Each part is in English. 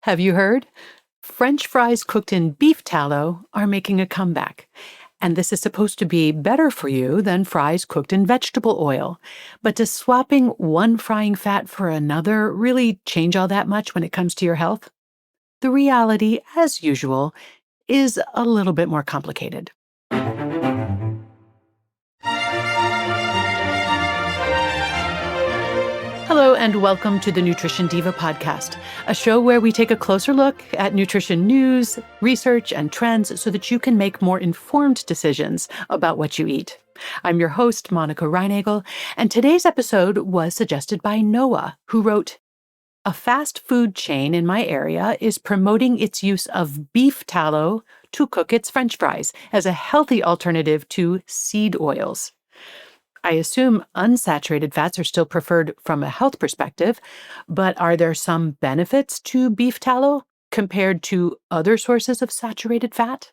Have you heard? French fries cooked in beef tallow are making a comeback. And this is supposed to be better for you than fries cooked in vegetable oil. But does swapping one frying fat for another really change all that much when it comes to your health? The reality, as usual, is a little bit more complicated. Hello, and welcome to the Nutrition Diva podcast, a show where we take a closer look at nutrition news, research, and trends so that you can make more informed decisions about what you eat. I'm your host, Monica Reinagel, and today's episode was suggested by Noah, who wrote, "A fast food chain in my area is promoting its use of beef tallow to cook its French fries as a healthy alternative to seed oils. I assume unsaturated fats are still preferred from a health perspective, but are there some benefits to beef tallow compared to other sources of saturated fat?"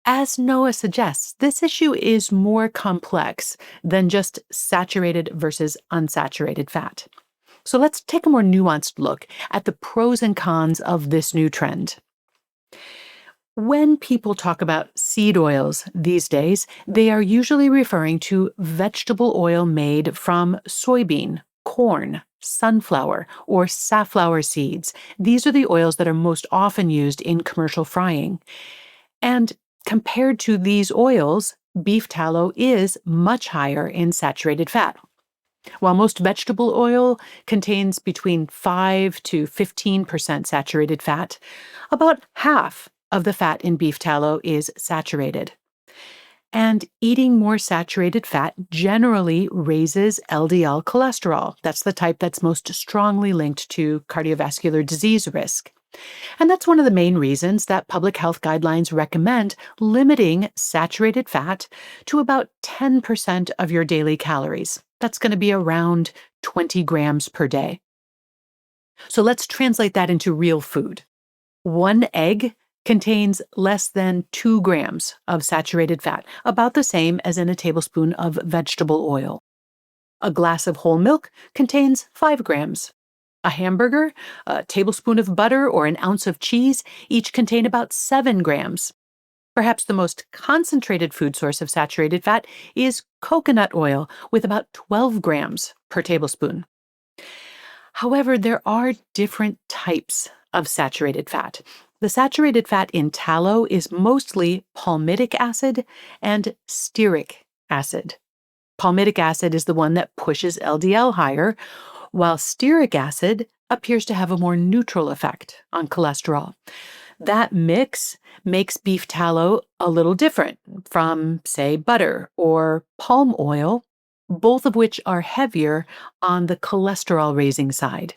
As Noah suggests, this issue is more complex than just saturated versus unsaturated fat. So let's take a more nuanced look at the pros and cons of this new trend. When people talk about seed oils these days, they are usually referring to vegetable oil made from soybean, corn, sunflower, or safflower seeds. These are the oils that are most often used in commercial frying. And compared to these oils, beef tallow is much higher in saturated fat. While most vegetable oil contains between 5 to 15% saturated fat, about half of the fat in beef tallow is saturated. And eating more saturated fat generally raises LDL cholesterol. That's the type that's most strongly linked to cardiovascular disease risk. And that's one of the main reasons that public health guidelines recommend limiting saturated fat to about 10% of your daily calories. That's going to be around 20 grams per day. So let's translate that into real food. One egg contains less than 2 grams of saturated fat, about the same as in a tablespoon of vegetable oil. A glass of whole milk contains 5 grams. A hamburger, a tablespoon of butter, or an ounce of cheese each contain about 7 grams. Perhaps the most concentrated food source of saturated fat is coconut oil, with about 12 grams per tablespoon. However, there are different types of saturated fat. The saturated fat in tallow is mostly palmitic acid and stearic acid. Palmitic acid is the one that pushes LDL higher, while stearic acid appears to have a more neutral effect on cholesterol. That mix makes beef tallow a little different from, say, butter or palm oil, both of which are heavier on the cholesterol-raising side.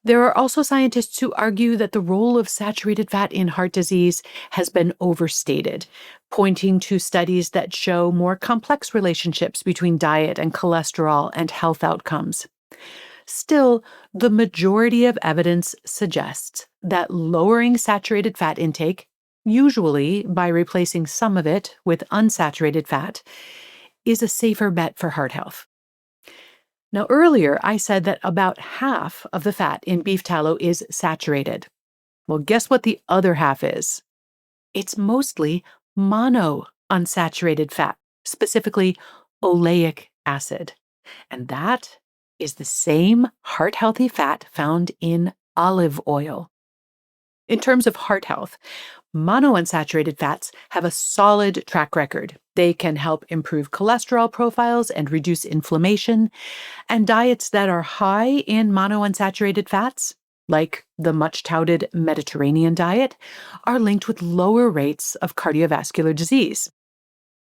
There are also scientists who argue that the role of saturated fat in heart disease has been overstated, pointing to studies that show more complex relationships between diet and cholesterol and health outcomes. Still, the majority of evidence suggests that lowering saturated fat intake, usually by replacing some of it with unsaturated fat, is a safer bet for heart health. Now, earlier I said that about half of the fat in beef tallow is saturated. Well, guess what the other half is? It's mostly monounsaturated fat, specifically oleic acid. And that is the same heart-healthy fat found in olive oil. In terms of heart health, monounsaturated fats have a solid track record. They can help improve cholesterol profiles and reduce inflammation, and diets that are high in monounsaturated fats, like the much-touted Mediterranean diet, are linked with lower rates of cardiovascular disease.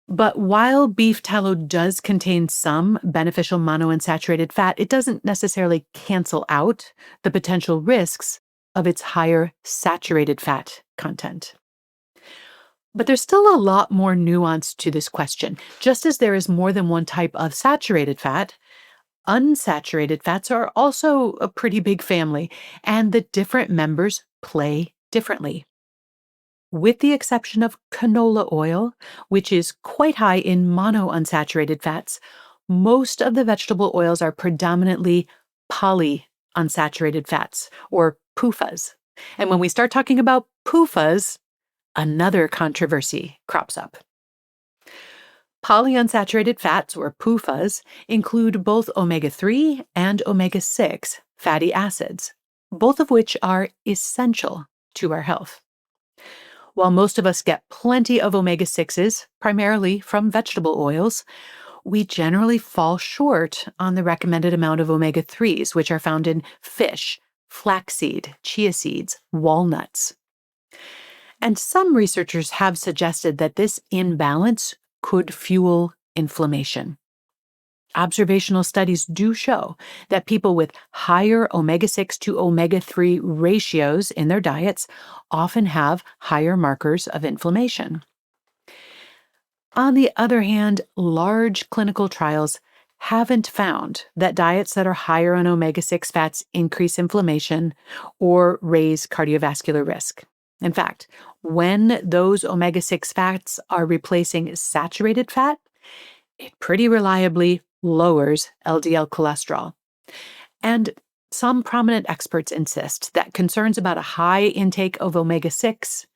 But while beef tallow does contain some beneficial monounsaturated fat, it doesn't necessarily cancel out the potential risks of its higher saturated fat content. But there's still a lot more nuance to this question. Just as there is more than one type of saturated fat, unsaturated fats are also a pretty big family, and the different members play differently. With the exception of canola oil, which is quite high in monounsaturated fats, most of the vegetable oils are predominantly polyunsaturated polyunsaturated fats, or PUFAs. And when we start talking about PUFAs, another controversy crops up. Polyunsaturated fats, or PUFAs, include both omega-3 and omega-6 fatty acids, both of which are essential to our health. While most of us get plenty of omega-6s, primarily from vegetable oils, we generally fall short on the recommended amount of omega-3s, which are found in fish, flaxseed, chia seeds, walnuts. And some researchers have suggested that this imbalance could fuel inflammation. Observational studies do show that people with higher omega-6 to omega-3 ratios in their diets often have higher markers of inflammation. On the other hand, large clinical trials haven't found that diets that are higher on omega-6 fats increase inflammation or raise cardiovascular risk. In fact, when those omega-6 fats are replacing saturated fat, it pretty reliably lowers LDL cholesterol. And some prominent experts insist that concerns about a high intake of omega-6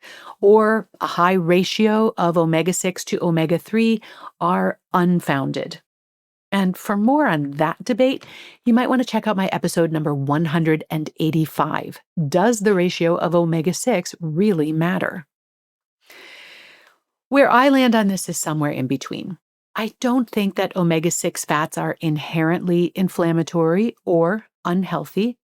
or a high ratio of omega-6 to omega-3 are unfounded. And for more on that debate, you might want to check out my episode number 185. Does the ratio of omega-6 really matter? Where I land on this is somewhere in between. I don't think that omega-6 fats are inherently inflammatory or unhealthy,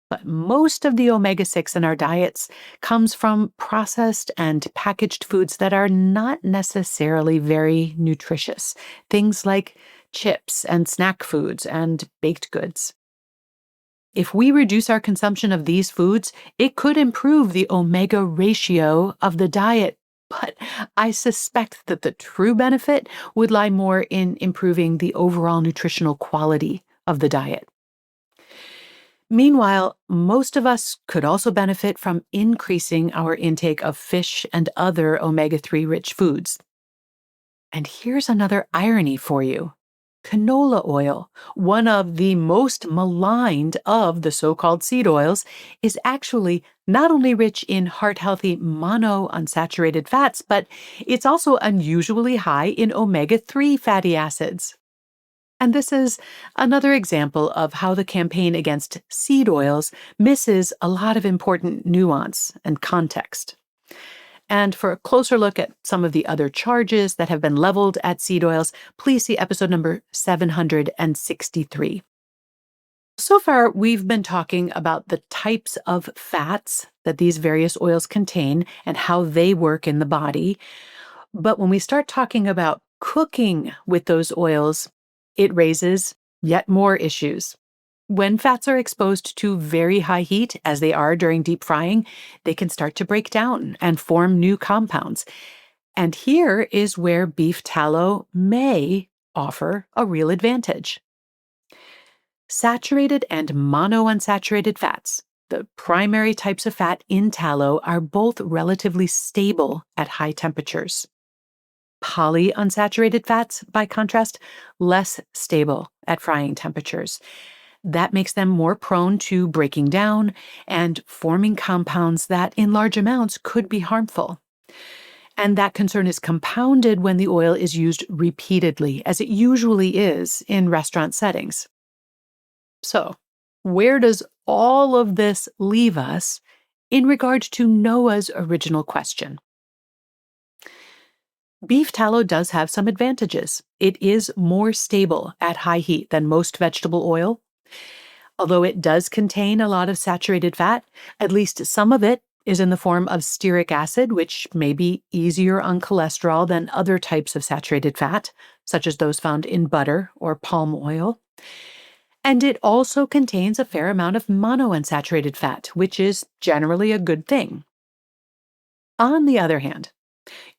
but most of the omega-6 in our diets comes from processed and packaged foods that are not necessarily very nutritious. Things like chips and snack foods and baked goods. If we reduce our consumption of these foods, it could improve the omega ratio of the diet, but I suspect that the true benefit would lie more in improving the overall nutritional quality of the diet. Meanwhile, most of us could also benefit from increasing our intake of fish and other omega-3 rich foods. And here's another irony for you. Canola oil, one of the most maligned of the so-called seed oils, is actually not only rich in heart-healthy monounsaturated fats, but it's also unusually high in omega-3 fatty acids. And this is another example of how the campaign against seed oils misses a lot of important nuance and context. And for a closer look at some of the other charges that have been leveled at seed oils, please see episode number 763. So far, we've been talking about the types of fats that these various oils contain and how they work in the body. But when we start talking about cooking with those oils, it raises yet more issues. When fats are exposed to very high heat, as they are during deep frying, they can start to break down and form new compounds. And here is where beef tallow may offer a real advantage. Saturated and monounsaturated fats, the primary types of fat in tallow, are both relatively stable at high temperatures. Polyunsaturated fats, by contrast, less stable at frying temperatures. That makes them more prone to breaking down and forming compounds that, in large amounts, could be harmful. And that concern is compounded when the oil is used repeatedly, as it usually is in restaurant settings. So, where does all of this leave us in regard to Noah's original question? Beef tallow does have some advantages. It is more stable at high heat than most vegetable oil. Although it does contain a lot of saturated fat, at least some of it is in the form of stearic acid, which may be easier on cholesterol than other types of saturated fat, such as those found in butter or palm oil. And it also contains a fair amount of monounsaturated fat, which is generally a good thing. On the other hand,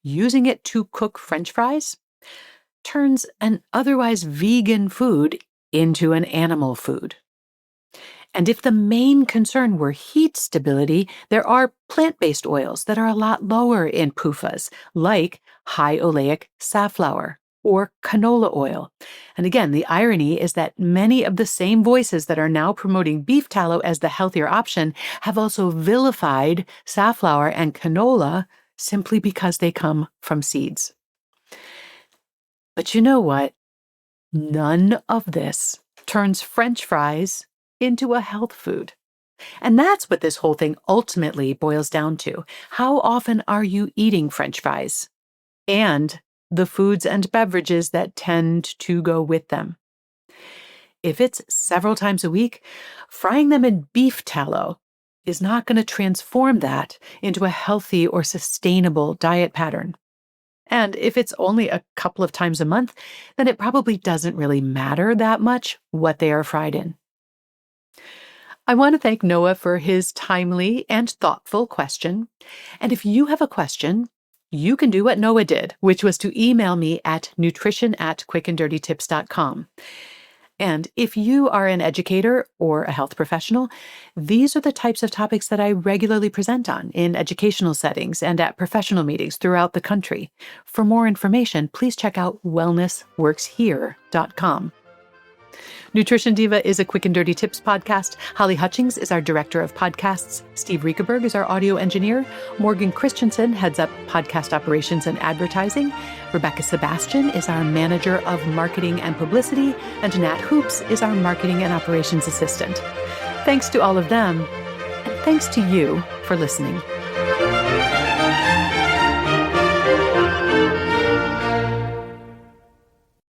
using it to cook French fries turns an otherwise vegan food into an animal food. And if the main concern were heat stability, there are plant-based oils that are a lot lower in PUFAs, like high oleic safflower, or canola oil. And again, the irony is that many of the same voices that are now promoting beef tallow as the healthier option have also vilified safflower and canola simply because they come from seeds. But you know what? None of this turns French fries into a health food. And that's what this whole thing ultimately boils down to. How often are you eating French fries? And the foods and beverages that tend to go with them. If it's several times a week, frying them in beef tallow is not going to transform that into a healthy or sustainable diet pattern. And if it's only a couple of times a month, then it probably doesn't really matter that much what they are fried in. I want to thank Noah for his timely and thoughtful question. And if you have a question, you can do what Noah did, which was to email me at nutrition@quickanddirtytips.com. And if you are an educator or a health professional, these are the types of topics that I regularly present on in educational settings and at professional meetings throughout the country. For more information, please check out wellnessworkshere.com. Nutrition Diva is a Quick and Dirty Tips podcast. Holly Hutchings is our director of podcasts. Steve Riekeberg is our audio engineer. Morgan Christensen heads up podcast operations and advertising. Rebecca Sebastian is our manager of marketing and publicity. And Nat Hoops is our marketing and operations assistant. Thanks to all of them. And thanks to you for listening.